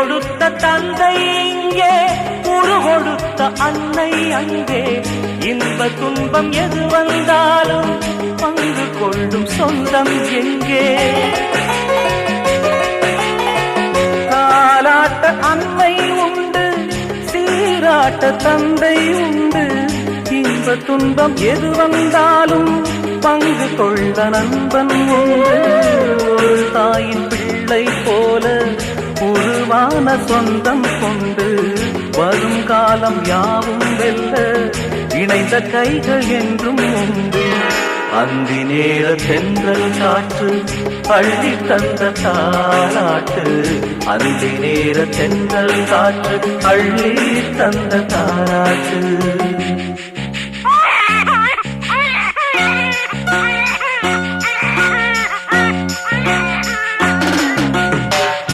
கொடுத்த தந்தை இங்கே, உரு கொடுத்த அன்னை அங்கே. இன்ப துன்பம் எது வந்தாலும் பங்கு கொள்ளும் சொந்தம் எங்கே? தாலாட்ட அன்னை உண்டு, சீராட்ட தந்தை உண்டு. இன்ப துன்பம் எது வந்தாலும் பங்கு கொள்ள நண்பன் உண்டு. ஒரு தாயின் பிள்ளை போல உருவான சொந்தம் கொண்டு வரும் காலம் யாவும் வெல்ல இணைந்த கைகள் என்றும் உண்டு. அந்தி நேர தென்றல் காற்று அள்ளி தந்த தாலாட்டு, அந்தி நேர தென்றல் காற்று அள்ளி தந்த தாலாட்டு.